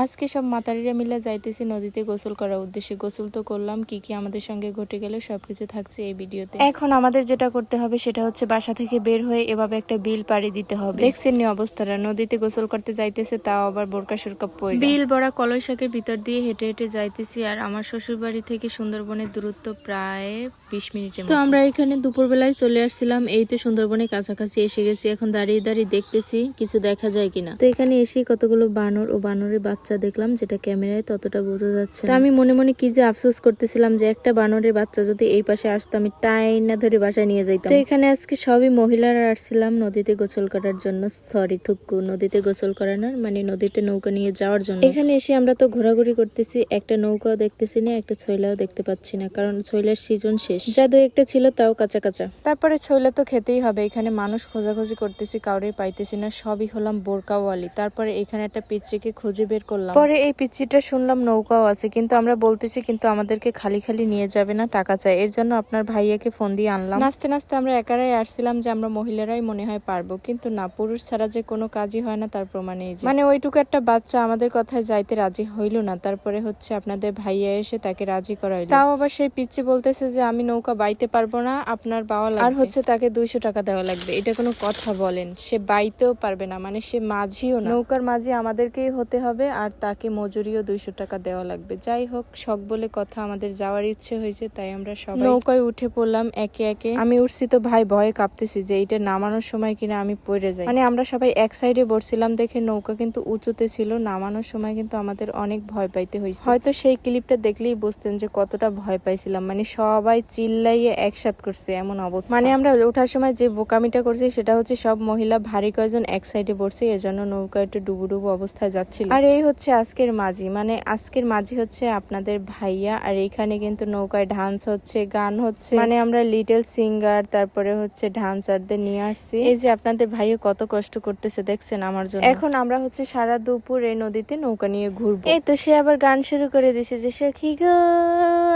আজকে সব মাতারিরা মিলে যাইতেছি নদীতে গোসল করার উদ্দেশ্যে। গোসল তো করলাম, কি কি আমাদের সঙ্গে ঘটে গেল সবকিছু থাকছে এই ভিডিওতে। এখন আমাদের যেটা করতে হবে সেটা হচ্ছে বাসা থেকে বের হয়ে এভাবে একটা বিল পাড়ি দিতে হবে। দেখছেন নি অবস্থাটা, নদীতে গোসল করতে যাইতেছে, তাও আবার বোরকা সোরকা পরে। বিল ভরা কলই শাকের ভিতর দিয়ে হেঁটে হেঁটে যাইতেছি। আর আমার শ্বশুর বাড়ি থেকে সুন্দরবনের দূরত্ব প্রায় 20 মিনিটের মতো। তো আমরা এখানে দুপুরবেলায় চলে আসছিলাম, এই তো সুন্দরবনের কাছাকাছি এসে গেছি। এখন দাঁড়িয়ে দাঁড়িয়ে দেখতেছি কিছু দেখা যায় কিনা। তো এখানে এসে কতগুলো বানর ও বানরের বাচ্চা দেখলাম, যেটা ক্যামেরায় ততটা বোঝা যাচ্ছে না। আমি মনে মনে কি যে আফসোস করতেছিলাম যে একটা বানরের বাচ্চা যদি এই পাশে আসতো, আমি টাইনা ধরে বাসায় নিয়ে যাইতাম। তো এখানে আজকে সবই মহিলারা আসছিলাম নদীতে গোসল করার জন্য। সরি থুক্কু, নদীতে গোসল করানোর মানে নদীতে নৌকা নিয়ে যাওয়ার জন্য। এখানে এসে আমরা তো ঘোরাঘুরি করতেছি, একটা নৌকাও দেখতেছি না, একটা ছয়লাও দেখতে পাচ্ছি না, কারণ ছয়লার সিজন শেষ। যা দু একটা ছিল তাও কাঁচা কাঁচা। তারপরে ছয়লা তো খেতেই হবে। এখানে মানুষ খোঁজাখুঁজি করতেছি, কাউরে পাইতেছি না, সবই হলাম বোরকাওয়ালি। তারপরে এখানে একটা পিচ্চিকে খুঁজে বের করলাম। পরে এই পিচ্চিটা শুনলাম নৌকাও আছে, কিন্তু আমরা বলতেছি কিন্তু আমাদেরকে খালি খালি নিয়ে যাবে না, টাকা চাই। এর জন্য আপনার ভাইয়াকে ফোন দিয়ে আনলাম। নাচতে নাচতে আমরা একারাই আসছিলাম যে আমরা মহিলারাই মনে হয় পারবো, কিন্তু না, পুরুষ ছাড়া যে কোনো কাজই হয় না তার প্রমাণ এই যে। মানে ওইটুকু একটা বাচ্চা আমাদের কথায় যাইতে রাজি হইল না, তারপরে হচ্ছে আপনাদের ভাইয়া এসে তাকে রাজি করাইল। তাও আবার সেই পিচ্চি বলতেছে যে আমি নৌকা বাইতে পারবো না, আপনার বাবা লাগবে, আর হচ্ছে তাকে 200 টাকা দেওয়া লাগবে। এটা কোনো কথা বলেন? সে বাইতেও পারবে না, মানে সে মাঝিও না, নৌকার মাঝি আমাদেরকেই হতে হবে, আর তাকে মজুরিও 200 টাকা দেওয়া লাগবে। যাই হোক, শখ বলে কথা, আমাদের যাওয়ার ইচ্ছে হয়েছে, তাই আমরা সবাই নৌকায় উঠে পড়লাম একে একে। আমি উঠছি তো ভাই ভয়ে কাঁপতেছি যে এটা নামানোর সময় কিনা আমি পড়ে যাই। মানে আমরা সবাই এক সাইডে বসছিলাম দেখে নৌকা কিন্তু উঁচুতে ছিল, নামানোর সময় কিন্তু আমাদের অনেক ভয় পাইতে হয়েছে। হয়তো সেই ক্লিপটা দেখলেই বুঝতেন যে কতটা ভয় পাইছিলাম। মানে সবাই চিল্লাইয়ে একসাথ করছে এমন অবস্থা। মানে আমরা ওঠার সময় যে বোকামিটা করছি সেটা হচ্ছে সব মহিলা ভারী কয়েকজন এক সাইডে বসছে, এজন্য নৌকা একটু ডুবু ডুবু অবস্থায় যাচ্ছিল। আর এই হচ্ছে আজকের মাঝি, মানে আজকের মাঝি হচ্ছে আপনাদের ভাইয়া। আর এইখানে কিন্তু নৌকায় ডান্স হচ্ছে, গান হচ্ছে, মানে আমরা লিটল সিঙ্গার তারপরে হচ্ছে ডান্সারদের নিয়ে আসছি। এই যে আপনাদের ভাইয়া কত কষ্ট করতেছে দেখছেন আমার জন্য। এখন আমরা হচ্ছে সারা দুপুর এই নদীতে নৌকা নিয়ে ঘুরবো। এই তো সে আবার গান শুরু করে দিছে যে সখী গো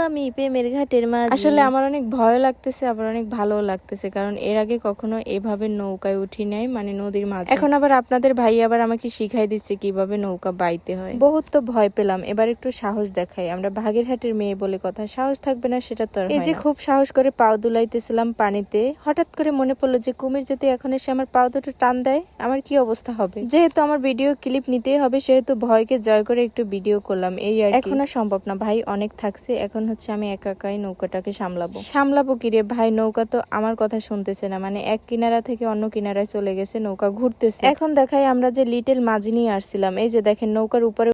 আমি প্রেমের ঘাটের মাঝি। আসলে আমার অনেক ভয় লাগতেছে, আবার অনেক ভালো লাগতেছে, কারণ এর আগে কখনো এভাবে নৌকায় উঠি নাই, মানে নদীর মাঝে। এখন আবার আপনাদের ভাই আবার আমাকে শিখাই দিচ্ছে কিভাবে নৌকা বাইতে হয়। বহুত তো ভয় পেলাম, এবার একটু সাহস দেখাই। আমরা বাগেরহাটের মেয়ে বলে কথা, সাহস থাকবে না সেটা তো। এই যে খুব সাহস করে পাও দুলাইতেছিলাম পানিতে, হঠাৎ করে মনে পড়লো যে কুমির যদি এখন এসে আমার পাও দুটো টান দেয়, আমার কি অবস্থা হবে। যেহেতু আমার ভিডিও ক্লিপ নিতেই হবে, সেহেতু ভয়কে জয় করে একটু ভিডিও করলাম, এই আর এখন আর সম্ভব না ভাই, অনেক থাকছে। এখন হচ্ছে আমি একা একাই নৌকাটাকে সামলাবো কি রে ভাই, নৌকা তো আমার কথা শুনতেছে না, মানে এক কিনারা থেকে অন্য কিনারায় চলে গেছে, নৌকা ঘুরতেছে। এখন দেখাই আমরা যে লিটল মাঝি নিয়ে আসছিলাম, এই যে দেখেন নৌকার উপরে